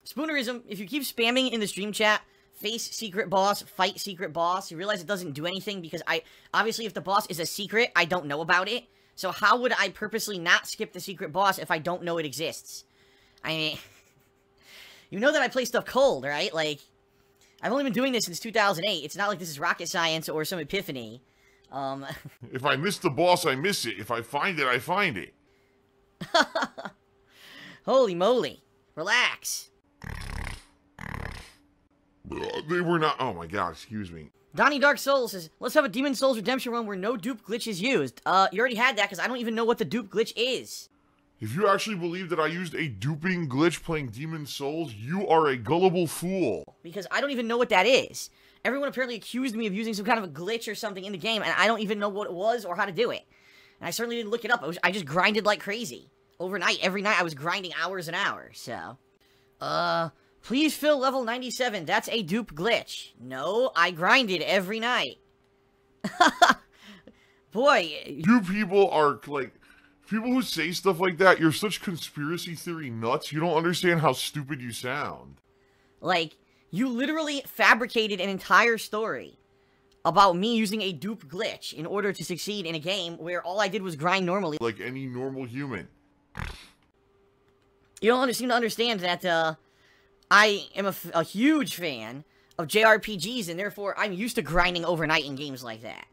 Spoonerism, if you keep spamming in the stream chat, face secret boss, fight secret boss, you realize it doesn't do anything because obviously if the boss is a secret, I don't know about it. So how would I purposely not skip the secret boss if I don't know it exists? I mean, you know that I play stuff cold, right? Like, I've only been doing this since 2008. It's not like this is rocket science or some epiphany. If I miss the boss, I miss it. If I find it, I find it. Holy moly. Relax. They were not... Oh my god, excuse me. Donnie Dark Souls says, let's have a Demon Souls Redemption run where no dupe glitch is used. You already had that because I don't even know what the dupe glitch is. If you actually believe that I used a duping glitch playing Demon Souls, you are a gullible fool. Because I don't even know what that is. Everyone apparently accused me of using some kind of a glitch or something in the game, and I don't even know what it was or how to do it. And I certainly didn't look it up. I just grinded like crazy. Overnight, every night, I was grinding hours and hours, so... Please fill level 97. That's a dupe glitch. No, I grinded every night. Boy. You people are, like... People who say stuff like that, you're such conspiracy theory nuts, you don't understand how stupid you sound. Like, you literally fabricated an entire story about me using a dupe glitch in order to succeed in a game where all I did was grind normally. Like any normal human. You don't seem to understand that, I am a huge fan of JRPGs, and therefore I'm used to grinding overnight in games like that.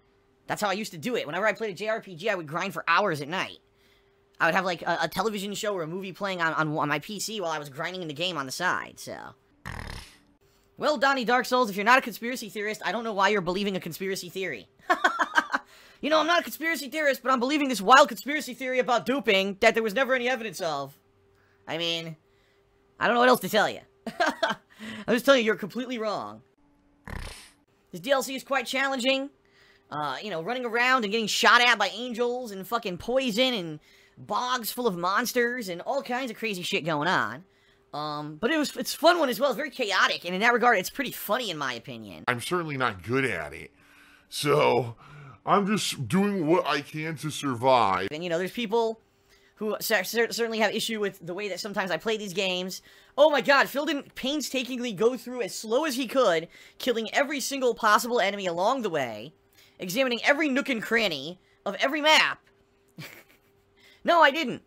That's how I used to do it. Whenever I played a JRPG, I would grind for hours at night. I would have, like, a television show or a movie playing on my PC while I was grinding in the game on the side, so... Well, Donnie Dark Souls, if you're not a conspiracy theorist, I don't know why you're believing a conspiracy theory. You know, I'm not a conspiracy theorist, but I'm believing this wild conspiracy theory about duping that there was never any evidence of. I mean, I don't know what else to tell you. I'm just telling you, you're completely wrong. This DLC is quite challenging. You know, running around and getting shot at by angels and fucking poison and bogs full of monsters and all kinds of crazy shit going on. But it's a fun one as well. It's very chaotic, and in that regard, it's pretty funny in my opinion. I'm certainly not good at it. So, I'm just doing what I can to survive. And, you know, there's people who certainly have issue with the way that sometimes I play these games. Oh my god, Phil didn't painstakingly go through as slow as he could, killing every single possible enemy along the way, examining every nook and cranny of every map. No, I didn't.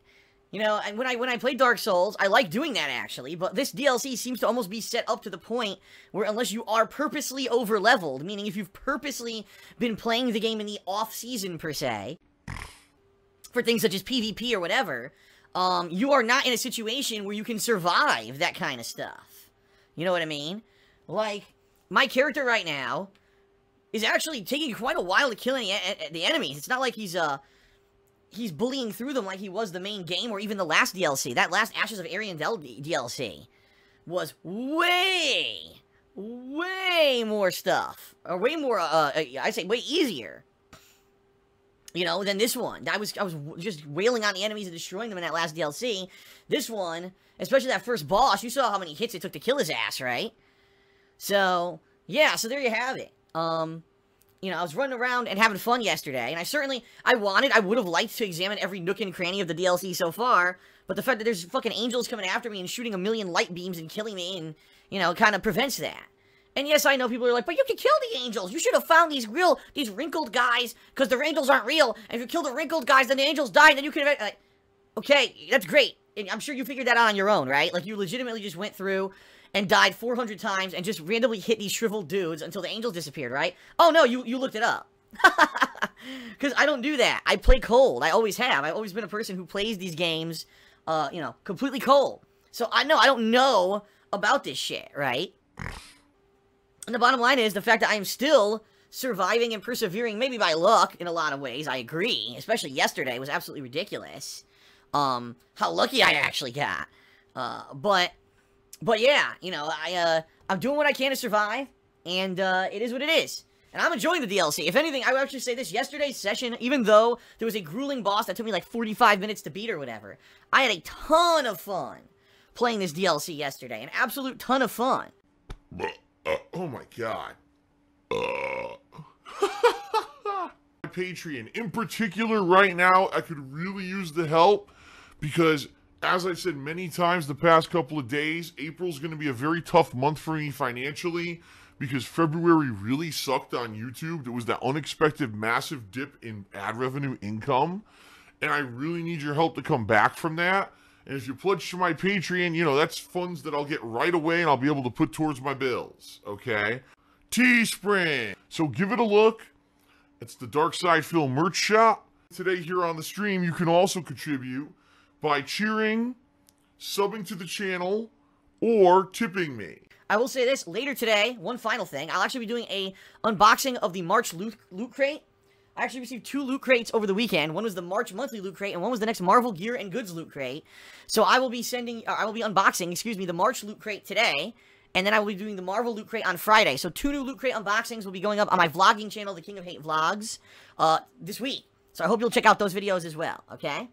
You know, and when I play Dark Souls, I like doing that, actually, but this DLC seems to almost be set up to the point where unless you are purposely over-leveled, meaning if you've purposely been playing the game in the off-season, per se, for things such as PvP or whatever, you are not in a situation where you can survive that kind of stuff. You know what I mean? Like, my character right now is actually taking quite a while to kill the enemies. It's not like he's bullying through them like he was the main game or even the last DLC. That last Ashes of Ariandel DLC was way more stuff. Or way more, I say way easier. You know, than this one. I was just wailing on the enemies and destroying them in that last DLC. This one, especially that first boss, you saw how many hits it took to kill his ass, right? So, yeah, so there you have it. You know, I was running around and having fun yesterday, and I would have liked to examine every nook and cranny of the DLC so far, but the fact that there's fucking angels coming after me and shooting a million light beams and killing me, and, you know, kind of prevents that. And yes, I know people are like, but you can kill the angels. You should have found these wrinkled guys, because the angels aren't real, and if you kill the wrinkled guys, then the angels die, and then you can... Like, okay, that's great. And I'm sure you figured that out on your own, right? Like, you legitimately just went through and died 400 times and just randomly hit these shriveled dudes until the angels disappeared, right? Oh, no, you looked it up. Because I don't do that. I play cold. I always have. I've always been a person who plays these games, you know, completely cold. So I don't know about this shit, right? And the bottom line is the fact that I am still surviving and persevering, maybe by luck in a lot of ways. I agree. Especially yesterday was absolutely ridiculous. How lucky I actually got. But yeah, you know, I'm doing what I can to survive, and it is what it is. And I'm enjoying the DLC. If anything, I would actually say this, yesterday's session, even though there was a grueling boss that took me like 45 minutes to beat or whatever, I had a ton of fun playing this DLC yesterday. An absolute ton of fun. Oh my god. Patreon. In particular, right now, I could really use the help, because As I've said many times the past couple of days, April's going to be a very tough month for me financially because February really sucked on YouTube. There was that unexpected massive dip in ad revenue income, and I really need your help to come back from that. And if you pledge to my Patreon, you know, that's funds that I'll get right away and I'll be able to put towards my bills, okay? Teespring. So give it a look. It's the Dark Side Phil merch shop. Today here on the stream, you can also contribute by cheering, subbing to the channel, or tipping me. I will say this, later today, one final thing, I'll actually be doing a unboxing of the March loot crate. I actually received 2 loot crates over the weekend. One was the March monthly loot crate, and one was the next Marvel Gear and Goods loot crate. So I will be unboxing, the March loot crate today, and then I will be doing the Marvel loot crate on Friday. So 2 new loot crate unboxings will be going up on my vlogging channel, The King of Hate Vlogs, this week. So I hope you'll check out those videos as well, okay?